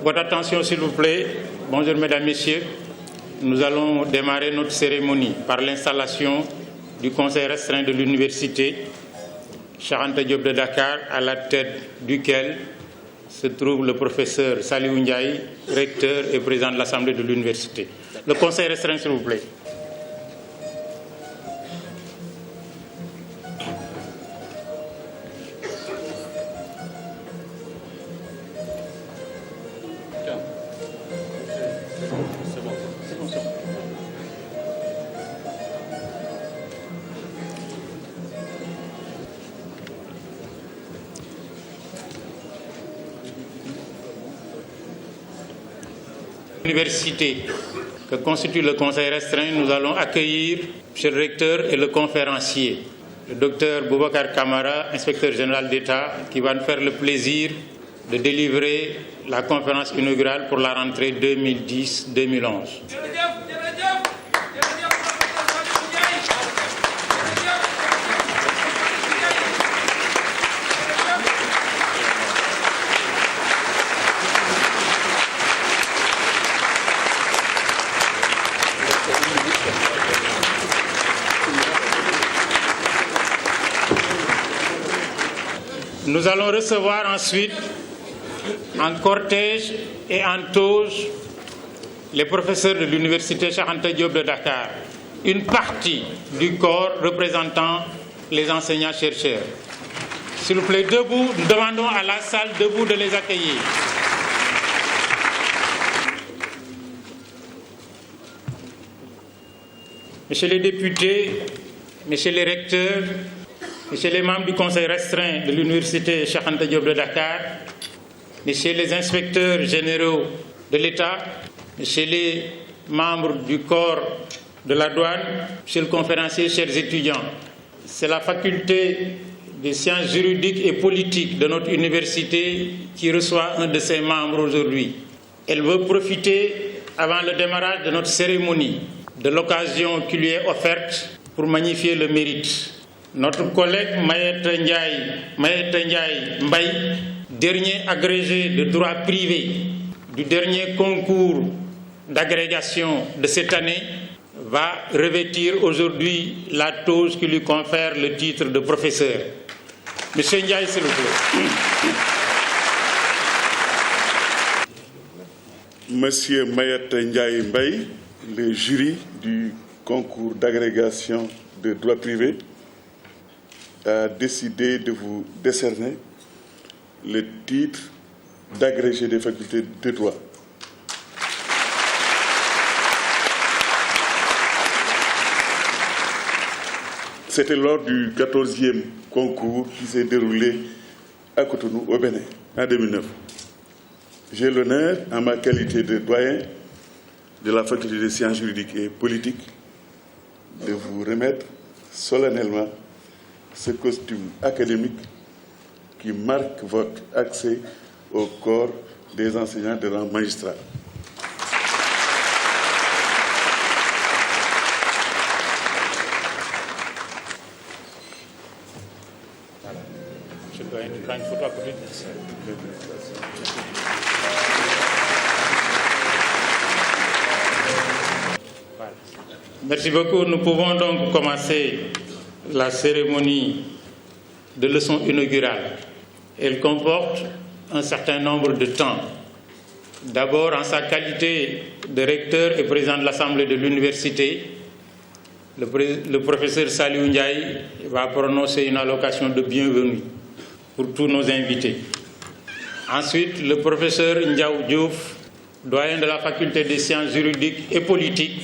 Votre attention s'il vous plaît. Bonjour mesdames, messieurs. Nous allons démarrer notre cérémonie par l'installation du conseil restreint de l'université Cheikh Anta Diop de Dakar, à la tête duquel se trouve le professeur Saliou Ndiaye, recteur et président de l'Assemblée de l'université. Le conseil restreint s'il vous plaît. L'université que constitue le conseil restreint, nous allons accueillir M. le recteur et le conférencier, le docteur Boubacar Camara, inspecteur général d'État, qui va nous faire le plaisir de délivrer la conférence inaugurale pour la rentrée 2010-2011. Nous allons recevoir ensuite, en cortège et en toge, les professeurs de l'université Cheikh Anta Diop de Dakar, une partie du corps représentant les enseignants-chercheurs. S'il vous plaît, debout, nous demandons à la salle debout de les accueillir. Messieurs les députés, messieurs les recteurs, messieurs les membres du conseil restreint de l'université Cheikh Anta Diop de Dakar, messieurs les inspecteurs généraux de l'État, messieurs les membres du corps de la douane, monsieur le conférencier, chers étudiants, c'est la faculté des sciences juridiques et politiques de notre université qui reçoit un de ses membres aujourd'hui. Elle veut profiter, avant le démarrage de notre cérémonie, de l'occasion qui lui est offerte pour magnifier le mérite. Notre collègue Mayeta Ndiaye Mbaye, dernier agrégé de droit privé du dernier concours d'agrégation de cette année, va revêtir aujourd'hui la toge qui lui confère le titre de professeur. Monsieur Ndiaye, s'il vous plaît. Monsieur Mayeta Ndiaye Mbaye, le jury du concours d'agrégation de droit privé, a décidé de vous décerner le titre d'agrégé des facultés de droit. C'était lors du 14e concours qui s'est déroulé à Cotonou, au Bénin, en 2009. J'ai l'honneur, en ma qualité de doyen de la faculté des sciences juridiques et politiques, de vous remettre solennellement ce costume académique qui marque votre accès au corps des enseignants de rang magistral. Je dois prendre une photo à côté. Voilà. Merci beaucoup. Nous pouvons donc commencer la cérémonie de leçon inaugurale. Elle comporte un certain nombre de temps. D'abord, en sa qualité de recteur et président de l'Assemblée de l'université, le professeur Saliou Ndiaye va prononcer une allocation de bienvenue pour tous nos invités. Ensuite, le professeur Ndiaw Diouf, doyen de la faculté des sciences juridiques et politiques,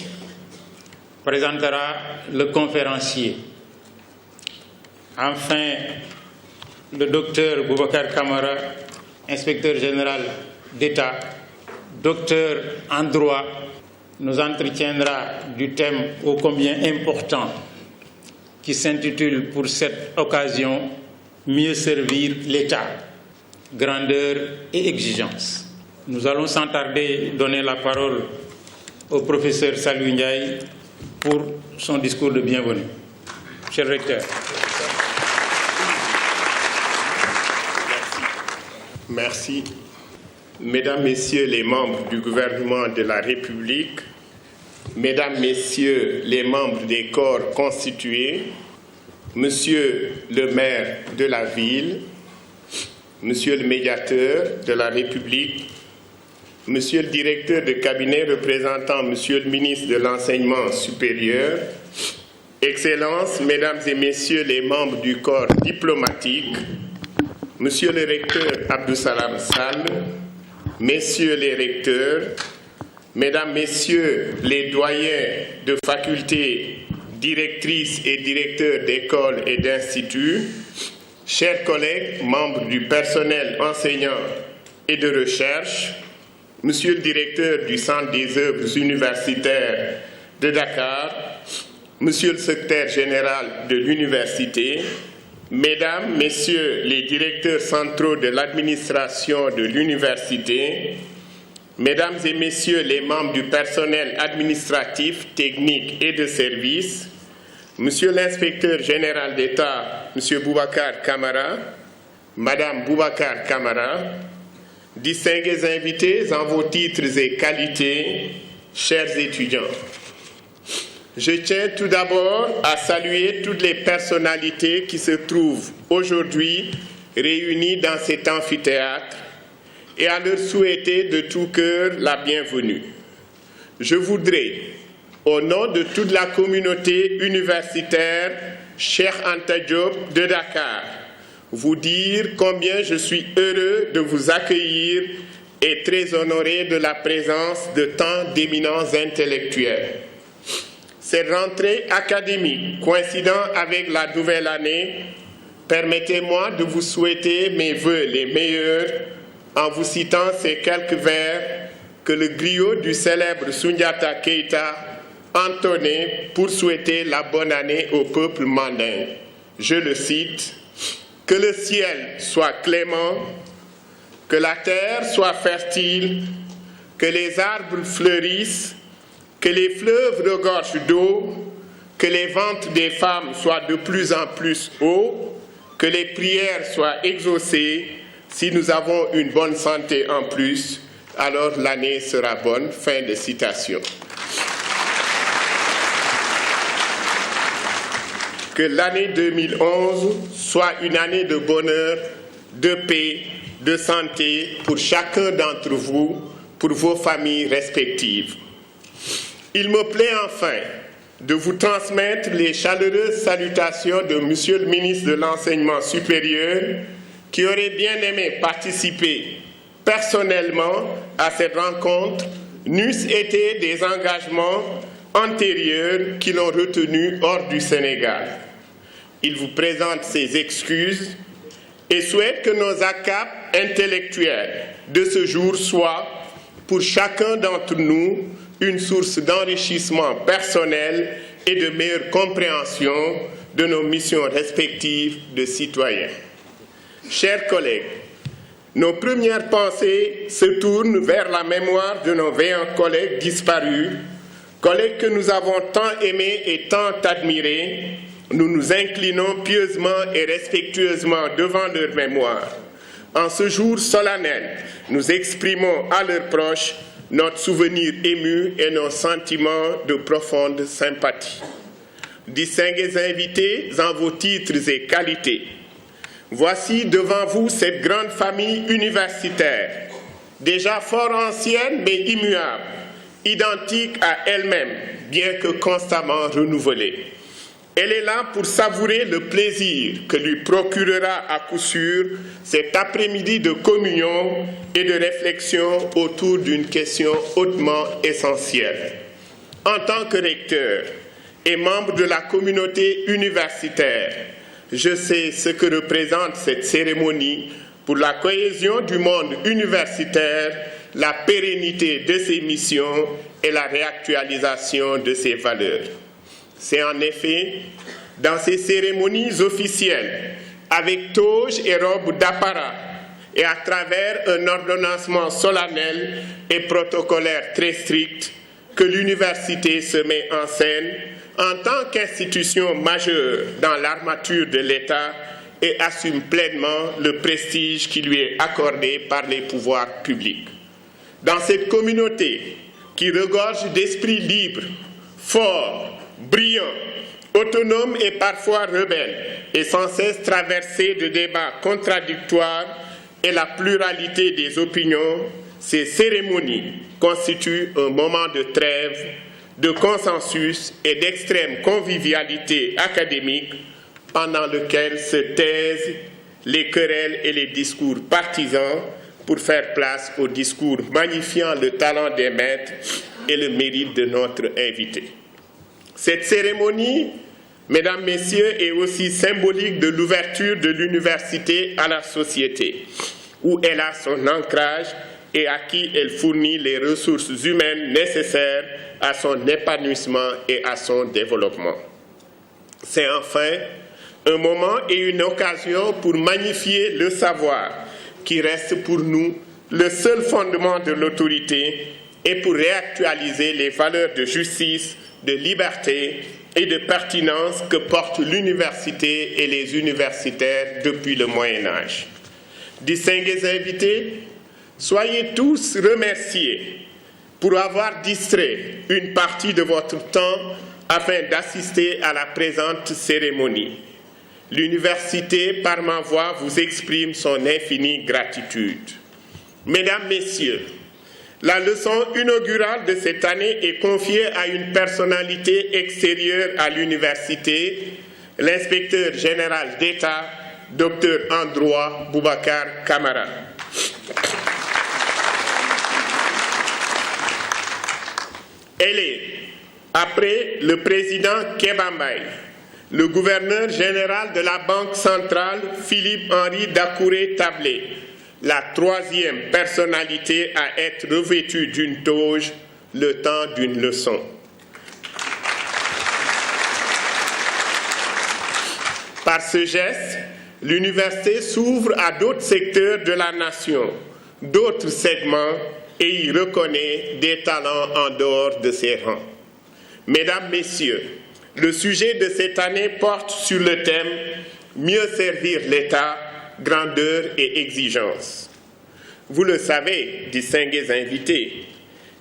présentera le conférencier. Enfin, le docteur Boubacar Camara, inspecteur général d'État, docteur en droit, nous entretiendra du thème ô combien important qui s'intitule pour cette occasion « Mieux servir l'État, grandeur et exigence ». Nous allons sans tarder donner la parole au professeur Saliou Ndiaye pour son discours de bienvenue. Cher recteur. Merci. Mesdames, Messieurs les membres du gouvernement de la République, Mesdames, Messieurs les membres des corps constitués, Monsieur le maire de la ville, Monsieur le médiateur de la République, Monsieur le directeur de cabinet représentant Monsieur le ministre de l'Enseignement supérieur, Excellences, Mesdames et Messieurs les membres du corps diplomatique, Monsieur le recteur Abdou Salam Sall, Messieurs les recteurs, Mesdames, Messieurs les doyens de facultés, directrices et directeurs d'écoles et d'instituts, chers collègues, membres du personnel enseignant et de recherche, Monsieur le directeur du Centre des œuvres universitaires de Dakar, Monsieur le secrétaire général de l'université, Mesdames, Messieurs les directeurs centraux de l'administration de l'université, Mesdames et Messieurs les membres du personnel administratif, technique et de service, Monsieur l'inspecteur général d'État, Monsieur Boubacar Camara, Madame Boubacar Camara, distingués invités en vos titres et qualités, chers étudiants. Je tiens tout d'abord à saluer toutes les personnalités qui se trouvent aujourd'hui réunies dans cet amphithéâtre et à leur souhaiter de tout cœur la bienvenue. Je voudrais, au nom de toute la communauté universitaire Cheikh Anta Diop de Dakar, vous dire combien je suis heureux de vous accueillir et très honoré de la présence de tant d'éminents intellectuels. Cette rentrée académique coïncidant avec la nouvelle année, permettez-moi de vous souhaiter mes vœux les meilleurs en vous citant ces quelques vers que le griot du célèbre Soundiata Keïta entonnait pour souhaiter la bonne année au peuple mandin. Je le cite: « Que le ciel soit clément, que la terre soit fertile, que les arbres fleurissent, que les fleuves regorgent d'eau, que les ventres des femmes soient de plus en plus hauts, que les prières soient exaucées. Si nous avons une bonne santé en plus, alors l'année sera bonne. » Fin de citation. Que l'année 2011 soit une année de bonheur, de paix, de santé pour chacun d'entre vous, pour vos familles respectives. Il me plaît enfin de vous transmettre les chaleureuses salutations de Monsieur le ministre de l'Enseignement supérieur, qui aurait bien aimé participer personnellement à cette rencontre, n'eussent été des engagements antérieurs qui l'ont retenu hors du Sénégal. Il vous présente ses excuses et souhaite que nos ACAP intellectuels de ce jour soient, pour chacun d'entre nous, une source d'enrichissement personnel et de meilleure compréhension de nos missions respectives de citoyens. Chers collègues, nos premières pensées se tournent vers la mémoire de nos vaillants collègues disparus, collègues que nous avons tant aimés et tant admirés. Nous nous inclinons pieusement et respectueusement devant leur mémoire. En ce jour solennel, nous exprimons à leurs proches notre souvenir ému et nos sentiments de profonde sympathie. Distingués invités en vos titres et qualités, voici devant vous cette grande famille universitaire, déjà fort ancienne mais immuable, identique à elle-même, bien que constamment renouvelée. Elle est là pour savourer le plaisir que lui procurera à coup sûr cet après-midi de communion et de réflexion autour d'une question hautement essentielle. En tant que recteur et membre de la communauté universitaire, je sais ce que représente cette cérémonie pour la cohésion du monde universitaire, la pérennité de ses missions et la réactualisation de ses valeurs. C'est en effet dans ces cérémonies officielles, avec toge et robe d'apparat, et à travers un ordonnancement solennel et protocolaire très strict, que l'université se met en scène en tant qu'institution majeure dans l'armature de l'État et assume pleinement le prestige qui lui est accordé par les pouvoirs publics. Dans cette communauté qui regorge d'esprits libres, forts, brillants, autonomes et parfois rebelles, et sans cesse traversés de débats contradictoires et la pluralité des opinions, ces cérémonies constituent un moment de trêve, de consensus et d'extrême convivialité académique pendant lequel se taisent les querelles et les discours partisans pour faire place aux discours magnifiant le talent des maîtres et le mérite de notre invité. Cette cérémonie, mesdames, messieurs, est aussi symbolique de l'ouverture de l'université à la société, où elle a son ancrage et à qui elle fournit les ressources humaines nécessaires à son épanouissement et à son développement. C'est enfin un moment et une occasion pour magnifier le savoir, qui reste pour nous le seul fondement de l'autorité, et pour réactualiser les valeurs de justice, de liberté et de pertinence que portent l'université et les universitaires depuis le Moyen Âge. Distingués invités, soyez tous remerciés pour avoir distrait une partie de votre temps afin d'assister à la présente cérémonie. L'université, par ma voix, vous exprime son infinie gratitude. Mesdames, Messieurs, la leçon inaugurale de cette année est confiée à une personnalité extérieure à l'université, l'inspecteur général d'État, Dr en droit Boubacar Camara. Elle est, après le président Kéba Mbaye, le gouverneur général de la Banque centrale, Philippe-Henri Dakouré-Tablé, la troisième personnalité à être revêtue d'une toge le temps d'une leçon. Par ce geste, l'université s'ouvre à d'autres secteurs de la nation, d'autres segments, et y reconnaît des talents en dehors de ses rangs. Mesdames, Messieurs, le sujet de cette année porte sur le thème « Mieux servir l'État, grandeur et exigence ». Vous le savez, distingués invités,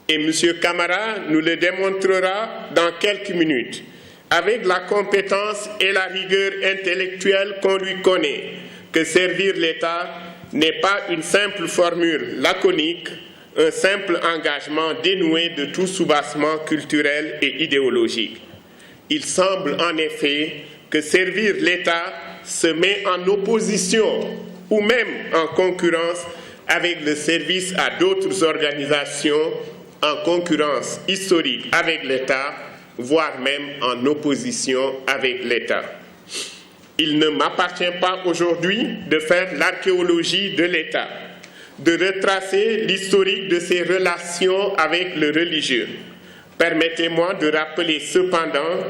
et M. Camara nous le démontrera dans quelques minutes, avec la compétence et la rigueur intellectuelle qu'on lui connaît, que servir l'État n'est pas une simple formule laconique, un simple engagement dénué de tout soubassement culturel et idéologique. Il semble en effet que servir l'État se met en opposition ou même en concurrence avec le service à d'autres organisations, en concurrence historique avec l'État, voire même en opposition avec l'État. Il ne m'appartient pas aujourd'hui de faire l'archéologie de l'État, de retracer l'historique de ses relations avec le religieux. Permettez-moi de rappeler cependant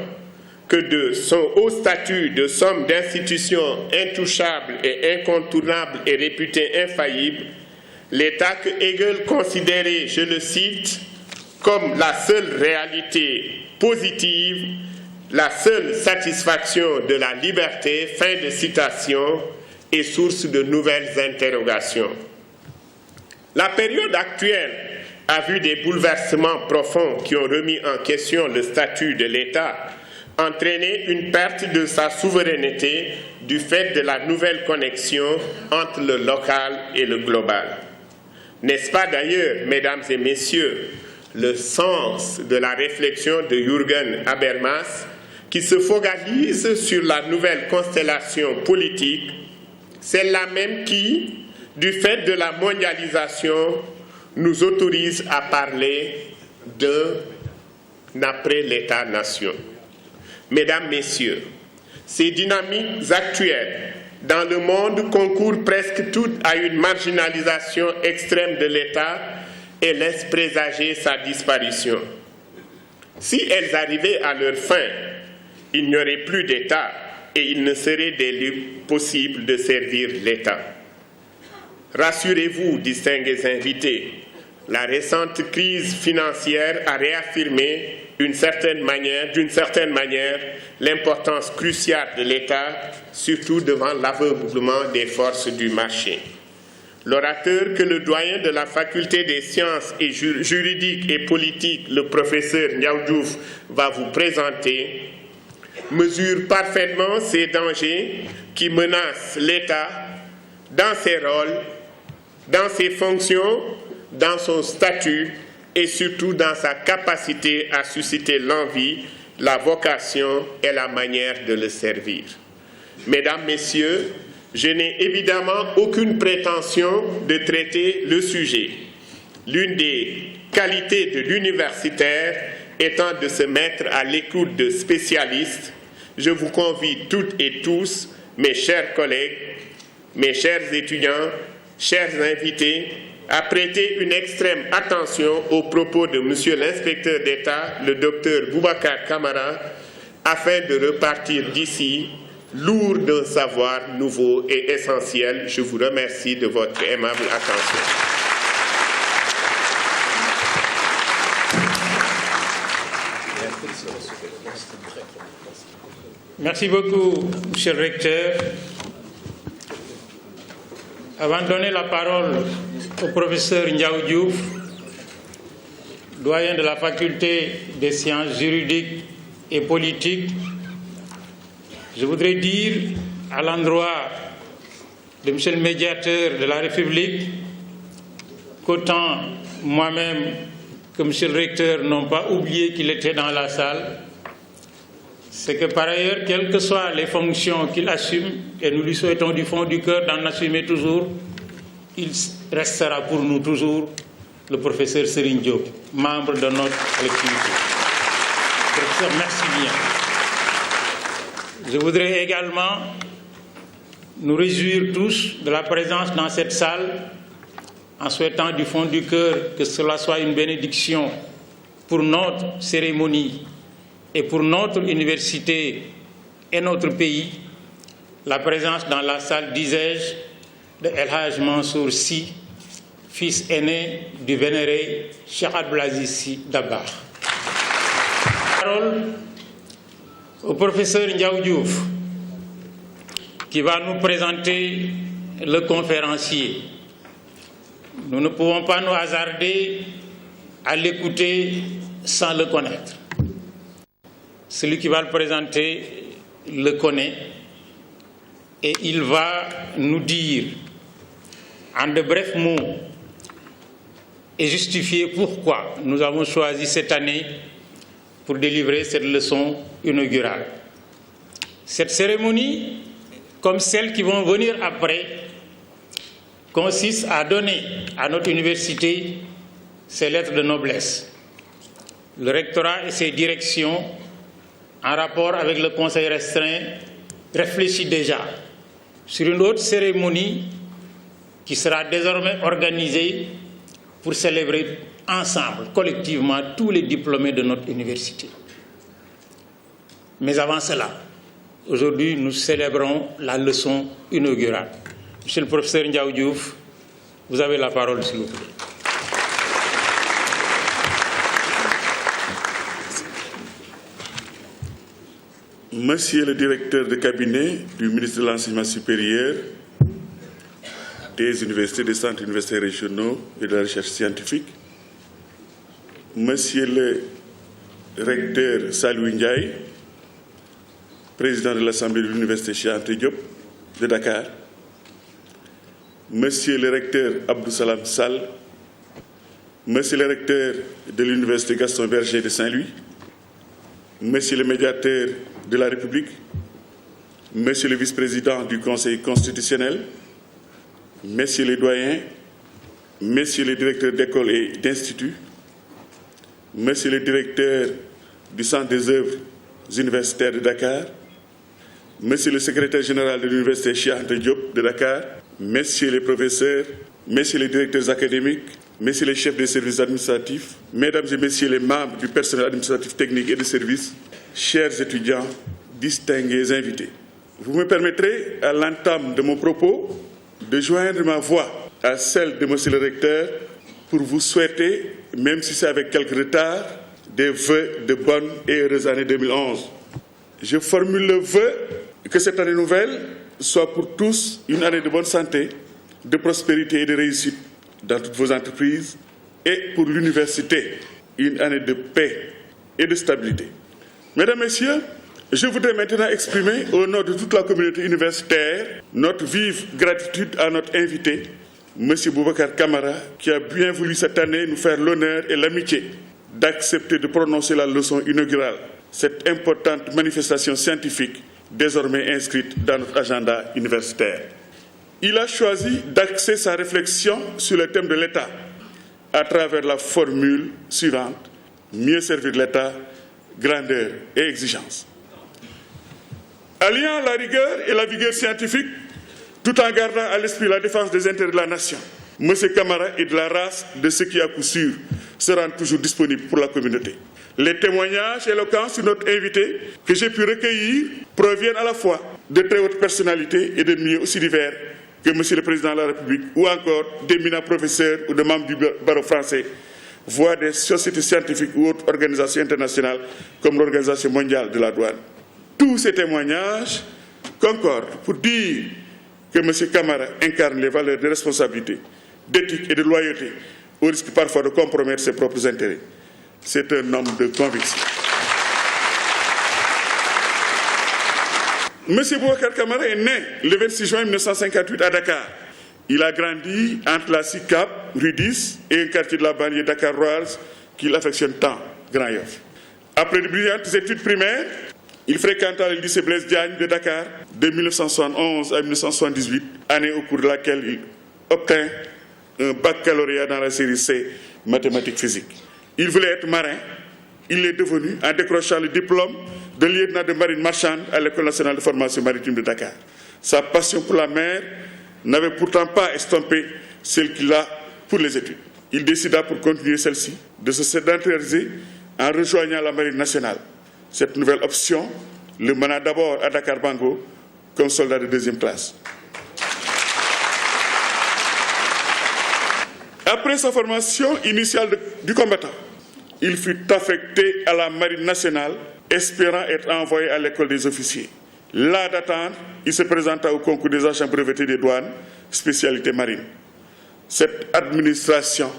que de son haut statut de somme d'institutions intouchables et incontournables et réputées infaillibles, l'État que Hegel considérait, je le cite, comme la seule réalité positive, la seule satisfaction de la liberté, fin de citation, est source de nouvelles interrogations. La période actuelle a vu des bouleversements profonds qui ont remis en question le statut de l'État, entraîné une perte de sa souveraineté du fait de la nouvelle connexion entre le local et le global. N'est-ce pas d'ailleurs, mesdames et messieurs, le sens de la réflexion de Jürgen Habermas qui se focalise sur la nouvelle constellation politique, celle-là même qui, du fait de la mondialisation, nous autorise à parler d'un après l'État-nation. Mesdames, Messieurs, ces dynamiques actuelles dans le monde concourent presque toutes à une marginalisation extrême de l'État et laissent présager sa disparition. Si elles arrivaient à leur fin, il n'y aurait plus d'État et il ne serait dès lors possible de servir l'État. Rassurez-vous, distingués invités, la récente crise financière a réaffirmé d'une certaine manière, l'importance cruciale de l'État, surtout devant l'aveuglement des forces du marché. L'orateur que le doyen de la faculté des sciences et juridiques et politiques, le professeur Ndiaw Diouf, va vous présenter, mesure parfaitement ces dangers qui menacent l'État dans ses rôles, dans ses fonctions, dans son statut et surtout dans sa capacité à susciter l'envie, la vocation et la manière de le servir. Mesdames, Messieurs, je n'ai évidemment aucune prétention de traiter le sujet. L'une des qualités de l'universitaire étant de se mettre à l'écoute de spécialistes, je vous convie toutes et tous, mes chers collègues, mes chers étudiants, chers invités, à prêter une extrême attention aux propos de Monsieur l'inspecteur d'État, le docteur Boubacar Camara, afin de repartir d'ici lourd d'un savoir nouveau et essentiel. Je vous remercie de votre aimable attention. Merci beaucoup, Monsieur le recteur. Avant de donner la parole au professeur Ndiaw Diouf, doyen de la faculté des sciences juridiques et politiques, je voudrais dire à l'endroit de Monsieur le médiateur de la République qu'autant moi-même que Monsieur le recteur n'ont pas oublié qu'il était dans la salle, c'est que par ailleurs, quelles que soient les fonctions qu'il assume, et nous lui souhaitons du fond du cœur d'en assumer toujours, il restera pour nous toujours le professeur Serigne Diop, membre de notre collectivité. Professeur, merci bien. Je voudrais également nous réjouir tous de la présence dans cette salle, en souhaitant du fond du cœur que cela soit une bénédiction pour notre cérémonie et pour notre université et notre pays, la présence dans la salle, disais-je, de El Hadj Mansour Sy, fils aîné du vénéré Cheikh Abdoul Aziz Sy Dabakh. Parole au professeur Ndiaw Diouf, qui va nous présenter le conférencier. Nous ne pouvons pas nous hasarder à l'écouter sans le connaître. Celui qui va le présenter le connaît et il va nous dire en de brefs mots et justifier pourquoi nous avons choisi cette année pour délivrer cette leçon inaugurale. Cette cérémonie, comme celles qui vont venir après, consiste à donner à notre université ses lettres de noblesse. Le rectorat et ses directions, en rapport avec le conseil restreint, réfléchit déjà sur une autre cérémonie qui sera désormais organisée pour célébrer ensemble, collectivement, tous les diplômés de notre université. Mais avant cela, aujourd'hui, nous célébrons la leçon inaugurale. Monsieur le professeur Ndiaw Diouf, vous avez la parole, s'il vous plaît. Monsieur le directeur de cabinet du ministre de l'Enseignement supérieur, des universités, des centres universitaires régionaux et de la recherche scientifique, Monsieur le recteur Saliou Ndiaye, président de l'Assemblée de l'Université Cheikh Anta Diop de Dakar, Monsieur le recteur Abdou Salam Sall, Monsieur le recteur de l'Université Gaston Berger de Saint-Louis, Monsieur le médiateur de la République, Monsieur le vice-président du Conseil constitutionnel, Messieurs les doyens, Messieurs les directeurs d'écoles et d'instituts, Monsieur le directeur du Centre des œuvres universitaires de Dakar, Monsieur le secrétaire général de l'Université Cheikh Anta Diop de Dakar, Messieurs les professeurs, Messieurs les directeurs académiques, Messieurs les chefs des services administratifs, Mesdames et Messieurs les membres du personnel administratif technique et de service, chers étudiants, distingués invités. Vous me permettrez, à l'entame de mon propos, de joindre ma voix à celle de Monsieur le recteur pour vous souhaiter, même si c'est avec quelques retard, des vœux de bonne et heureuse année 2011. Je formule le vœu que cette année nouvelle soit pour tous une année de bonne santé, de prospérité et de réussite dans toutes vos entreprises, et pour l'université, une année de paix et de stabilité. Mesdames, Messieurs, je voudrais maintenant exprimer au nom de toute la communauté universitaire notre vive gratitude à notre invité, M. Boubacar Camara, qui a bien voulu cette année nous faire l'honneur et l'amitié d'accepter de prononcer la leçon inaugurale, cette importante manifestation scientifique désormais inscrite dans notre agenda universitaire. Il a choisi d'axer sa réflexion sur le thème de l'État à travers la formule suivante: mieux servir l'État, grandeur et exigence. Alliant la rigueur et la vigueur scientifique, tout en gardant à l'esprit la défense des intérêts de la nation, M. Camara est de la race de ceux qui, à coup sûr, se rendent toujours disponibles pour la communauté. Les témoignages éloquents sur notre invité que j'ai pu recueillir proviennent à la fois de très hautes personnalités et de milieux aussi divers que M. le Président de la République ou encore d'éminents professeurs ou de membres du barreau français, voire des sociétés scientifiques ou autres organisations internationales comme l'Organisation mondiale de la douane. Tous ces témoignages concordent pour dire que M. Camara incarne les valeurs de responsabilité, d'éthique et de loyauté, au risque parfois de compromettre ses propres intérêts. C'est un homme de conviction. M. Boubacar Camara est né le 26 juin 1958 à Dakar. Il a grandi entre la SICAP, rue 10, et un quartier de la banlieue dakaroise qu'il affectionne tant, Grand Yoff. Après de brillantes études primaires, il fréquenta le lycée Blaise Diagne de Dakar de 1971 à 1978, année au cours de laquelle il obtint un baccalauréat dans la série C, mathématiques physiques. Il voulait être marin, il l'est devenu en décrochant le diplôme de lieutenant de marine marchande à l'École nationale de formation maritime de Dakar. Sa passion pour la mer n'avait pourtant pas estompé celle qu'il a pour les études. Il décida, pour continuer celle-ci, de se sédentariser en rejoignant la marine nationale. Cette nouvelle option le mena d'abord à Dakar Bango comme soldat de deuxième classe. Après sa formation initiale du combattant, il fut affecté à la marine nationale, espérant être envoyé à l'école des officiers. Là d'attendre, il se présenta au concours des agents brevetés des douanes, spécialité marine. Cette administration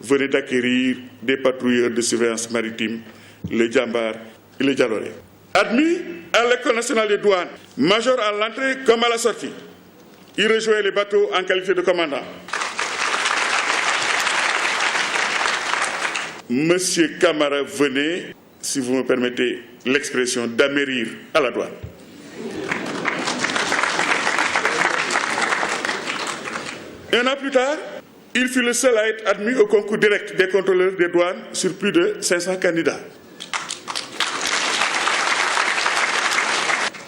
venait d'acquérir des patrouilleurs de surveillance maritime, les Djambar et les Djaloré. Admis à l'école nationale des douanes, major à l'entrée comme à la sortie, il rejoignait les bateaux en qualité de commandant. Monsieur Camara venait, si vous me permettez l'expression, d'amérir à la douane. Un an plus tard, il fut le seul à être admis au concours direct des contrôleurs des douanes sur plus de 500 candidats.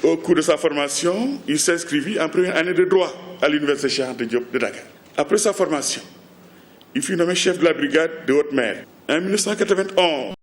Au cours de sa formation, il s'inscrivit en première année de droit à l'université Cheikh Anta Diop de Dakar. Après sa formation, il fut nommé chef de la brigade de haute mer. En 1991,